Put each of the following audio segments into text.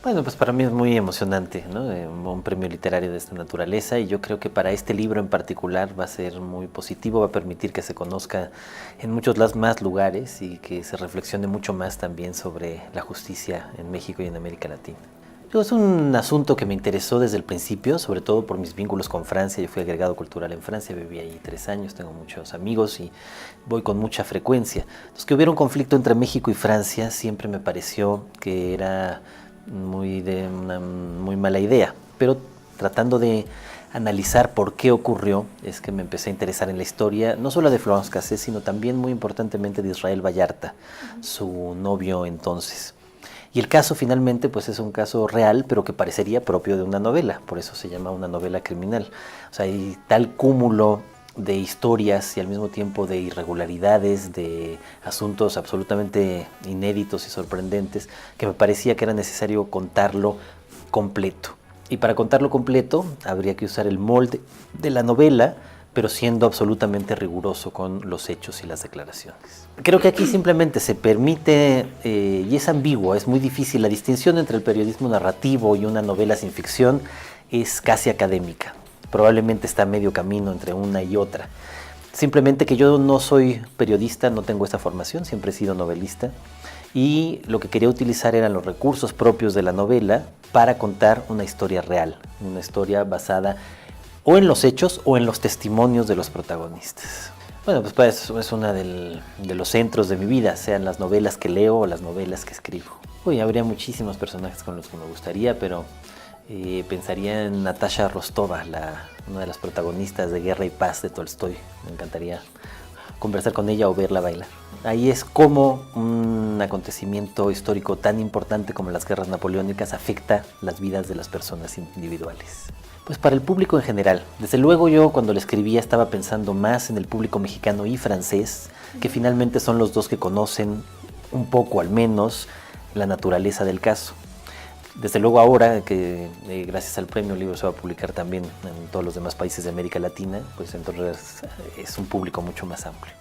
Bueno, pues para mí es muy emocionante, ¿no? Un premio literario de esta naturaleza, y yo creo que para este libro en particular va a ser muy positivo, va a permitir que se conozca en muchos más lugares y que se reflexione mucho más también sobre la justicia en México y en América Latina. Es un asunto que me interesó desde el principio, sobre todo por mis vínculos con Francia. Yo fui agregado cultural en Francia, viví ahí 3 años, tengo muchos amigos y voy con mucha frecuencia. Entonces, que hubiera un conflicto entre México y Francia siempre me pareció que era una muy mala idea, pero tratando de analizar por qué ocurrió, es que me empecé a interesar en la historia, no solo de Florence Cassé, sino también muy importantemente de Israel Vallarta, su novio entonces. Y el caso finalmente pues es un caso real, pero que parecería propio de una novela, por eso se llama una novela criminal. O sea, hay tal cúmulo de historias y al mismo tiempo de irregularidades, de asuntos absolutamente inéditos y sorprendentes, que me parecía que era necesario contarlo completo. Y para contarlo completo habría que usar el molde de la novela, pero siendo absolutamente riguroso con los hechos y las declaraciones. Creo que aquí simplemente se permite, y es ambiguo, es muy difícil, la distinción entre el periodismo narrativo y una novela sin ficción es casi académica. Probablemente está a medio camino entre una y otra. Simplemente que yo no soy periodista, no tengo esta formación, siempre he sido novelista, y lo que quería utilizar eran los recursos propios de la novela para contar una historia real, una historia basada o en los hechos o en los testimonios de los protagonistas. Bueno, pues es uno de los centros de mi vida, sean las novelas que leo o las novelas que escribo. Uy, habría muchísimos personajes con los que me gustaría, pero pensaría en Natasha Rostova, una de las protagonistas de Guerra y Paz de Tolstoy. Me encantaría conversar con ella o verla bailar. Ahí es como un acontecimiento histórico tan importante como las guerras napoleónicas afecta las vidas de las personas individuales. Pues para el público en general. Desde luego yo cuando le escribía estaba pensando más en el público mexicano y francés, que finalmente son los dos que conocen un poco al menos la naturaleza del caso. Desde luego ahora que gracias al premio el libro se va a publicar también en todos los demás países de América Latina, pues entonces es un público mucho más amplio.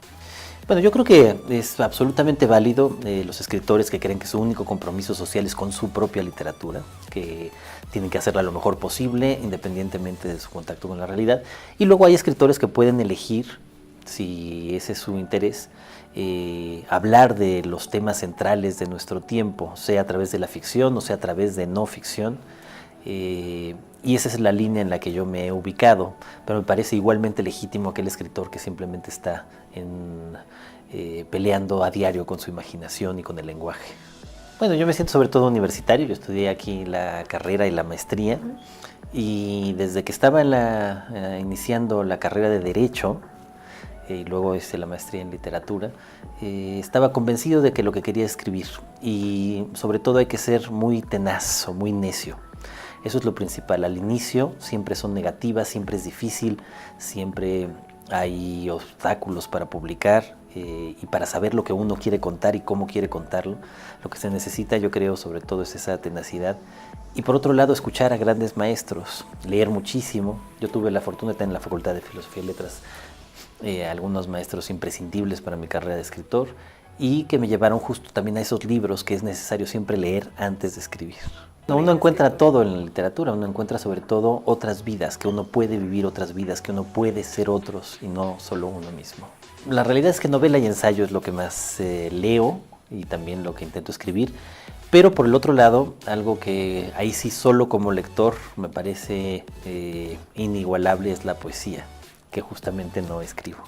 Bueno, yo creo que es absolutamente válido los escritores que creen que su único compromiso social es con su propia literatura, que tienen que hacerla lo mejor posible, independientemente de su contacto con la realidad. Y luego hay escritores que pueden elegir, si ese es su interés, hablar de los temas centrales de nuestro tiempo, sea a través de la ficción o sea a través de no ficción. Y esa es la línea en la que yo me he ubicado, pero me parece igualmente legítimo aquel escritor que simplemente está peleando a diario con su imaginación y con el lenguaje. Bueno, yo me siento sobre todo universitario, yo estudié aquí la carrera y la maestría, y desde que estaba iniciando la carrera de Derecho, y luego la maestría en literatura, estaba convencido de que lo que quería es escribir, y sobre todo hay que ser muy tenaz o muy necio. Eso es lo principal. Al inicio siempre son negativas, siempre es difícil, siempre hay obstáculos para publicar y para saber lo que uno quiere contar y cómo quiere contarlo. Lo que se necesita, yo creo, sobre todo es esa tenacidad. Y por otro lado, escuchar a grandes maestros, leer muchísimo. Yo tuve la fortuna de tener en la Facultad de Filosofía y Letras algunos maestros imprescindibles para mi carrera de escritor y que me llevaron justo también a esos libros que es necesario siempre leer antes de escribir. Uno encuentra todo en la literatura, uno encuentra sobre todo otras vidas, que uno puede vivir otras vidas, que uno puede ser otros y no solo uno mismo. La realidad es que novela y ensayo es lo que más leo y también lo que intento escribir, pero por el otro lado, algo que ahí sí solo como lector me parece inigualable es la poesía, que justamente no escribo.